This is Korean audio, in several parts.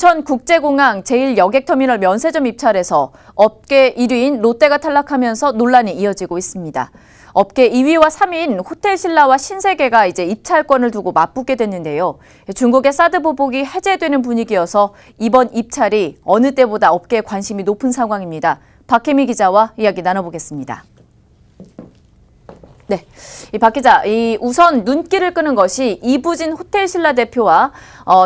인천국제공항 제1여객터미널 면세점 입찰에서 업계 1위인 롯데가 탈락하면서 논란이 이어지고 있습니다. 업계 2위와 3위인 호텔신라와 신세계가 이제 입찰권을 두고 맞붙게 됐는데요. 중국의 사드 보복이 해제되는 분위기여서 이번 입찰이 어느 때보다 업계에 관심이 높은 상황입니다. 박혜미 기자와 이야기 나눠보겠습니다. 네, 박 기자, 우선 눈길을 끄는 것이 이부진 호텔신라 대표와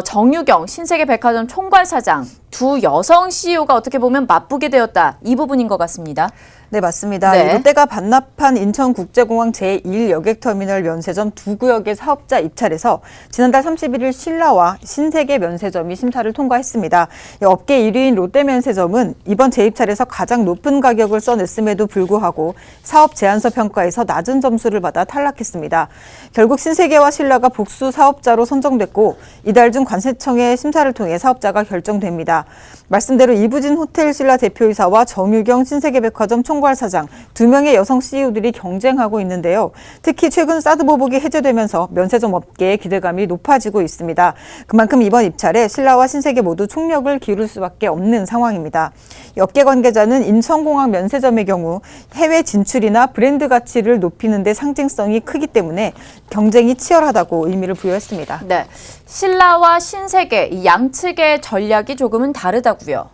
정유경 신세계백화점 총괄사장 두 여성 CEO가 어떻게 보면 맞붙게 되었다. 이 부분인 것 같습니다. 네, 맞습니다. 네. 롯데가 반납한 인천국제공항 제1여객터미널 면세점 두 구역의 사업자 입찰에서 지난달 31일 신라와 신세계 면세점이 심사를 통과했습니다. 업계 1위인 롯데면세점은 이번 재입찰에서 가장 높은 가격을 써냈음에도 불구하고 사업 제안서 평가에서 낮은 점수를 받아 탈락했습니다. 결국 신세계와 신라가 복수 사업자로 선정됐고 이달 중 관세청의 심사를 통해 사업자가 결정됩니다. 말씀대로 이부진 호텔신라 대표이사와 정유경 신세계백화점 총괄사장 두 명의 여성 CEO들이 경쟁하고 있는데요. 특히 최근 사드 보복이 해제되면서 면세점 업계의 기대감이 높아지고 있습니다. 그만큼 이번 입찰에 신라와 신세계 모두 총력을 기울일 수밖에 없는 상황입니다. 업계 관계자는 인천공항 면세점의 경우 해외 진출이나 브랜드 가치를 높이는 데 상징성이 크기 때문에 경쟁이 치열하다고 의미를 부여했습니다. 네, 신라와 신세계 이 양측의 전략이 조금은 다르다고요.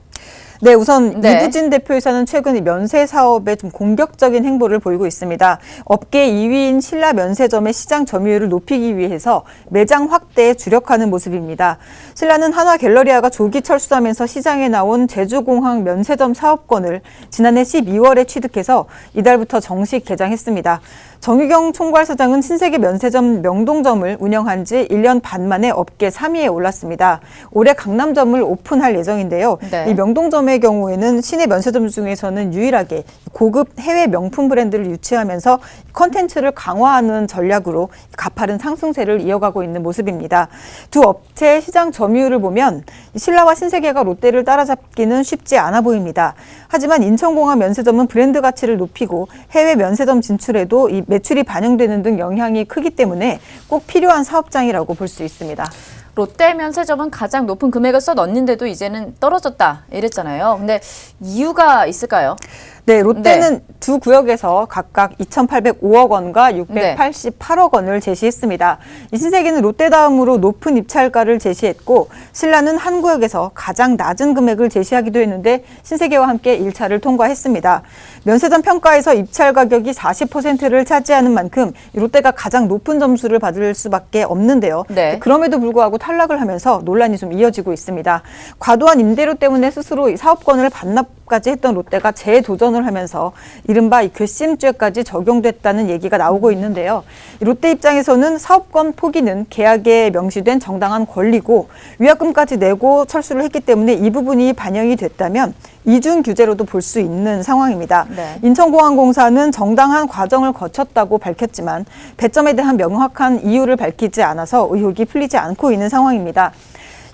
네, 우선 이부진 대표이사는 최근 면세 사업에 좀 공격적인 행보를 보이고 있습니다. 업계 2위인 신라 면세점의 시장 점유율을 높이기 위해서 매장 확대에 주력하는 모습입니다. 신라는 한화갤러리아가 조기 철수하면서 시장에 나온 제주공항 면세점 사업권을 지난해 12월에 취득해서 이달부터 정식 개장했습니다. 정유경 총괄사장은 신세계 면세점 명동점을 운영한 지 1년 반 만에 업계 3위에 올랐습니다. 올해 강남점을 오픈할 예정인데요. 네. 이 명동점의 경우에는 시내 면세점 중에서는 유일하게 고급 해외 명품 브랜드를 유치하면서 컨텐츠를 강화하는 전략으로 가파른 상승세를 이어가고 있는 모습입니다. 두 업체의 시장 점유율을 보면 신라와 신세계가 롯데를 따라잡기는 쉽지 않아 보입니다. 하지만 인천공항 면세점은 브랜드 가치를 높이고 해외 면세점 진출에도 이 매출이 반영되는 등 영향이 크기 때문에 꼭 필요한 사업장이라고 볼 수 있습니다. 롯데 면세점은 가장 높은 금액을 써 넣었는데도 이제는 떨어졌다 이랬잖아요. 근데 이유가 있을까요? 네, 롯데는 두 구역에서 각각 2,805억 원과 688억 원을 제시했습니다. 이 신세계는 롯데 다음으로 높은 입찰가를 제시했고 신라는 한 구역에서 가장 낮은 금액을 제시하기도 했는데 신세계와 함께 1차를 통과했습니다. 면세점 평가에서 입찰 가격이 40%를 차지하는 만큼 롯데가 가장 높은 점수를 받을 수밖에 없는데요. 네. 그럼에도 불구하고 탈락을 하면서 논란이 좀 이어지고 있습니다. 과도한 임대료 때문에 스스로 사업권을 반납까지 했던 롯데가 재도전을 하면서 이른바 괘씸죄까지 적용됐다는 얘기가 나오고 있는데요. 롯데 입장에서는 사업권 포기는 계약에 명시된 정당한 권리고 위약금까지 내고 철수를 했기 때문에 이 부분이 반영이 됐다면 이중 규제로도 볼 수 있는 상황입니다. 네. 인천공항공사는 정당한 과정을 거쳤다고 밝혔지만 배점에 대한 명확한 이유를 밝히지 않아서 의혹이 풀리지 않고 있는 상황입니다.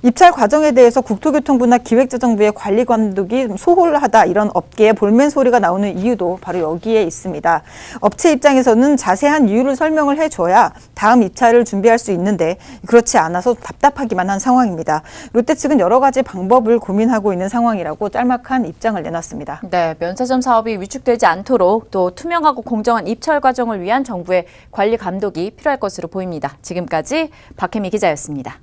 입찰 과정에 대해서 국토교통부나 기획재정부의 관리 감독이 소홀하다 이런 업계의 볼멘 소리가 나오는 이유도 바로 여기에 있습니다. 업체 입장에서는 자세한 이유를 설명을 해줘야 다음 입찰을 준비할 수 있는데 그렇지 않아서 답답하기만 한 상황입니다. 롯데 측은 여러 가지 방법을 고민하고 있는 상황이라고 짤막한 입장을 내놨습니다. 네, 면세점 사업이 위축되지 않도록 또 투명하고 공정한 입찰 과정을 위한 정부의 관리 감독이 필요할 것으로 보입니다. 지금까지 박혜미 기자였습니다.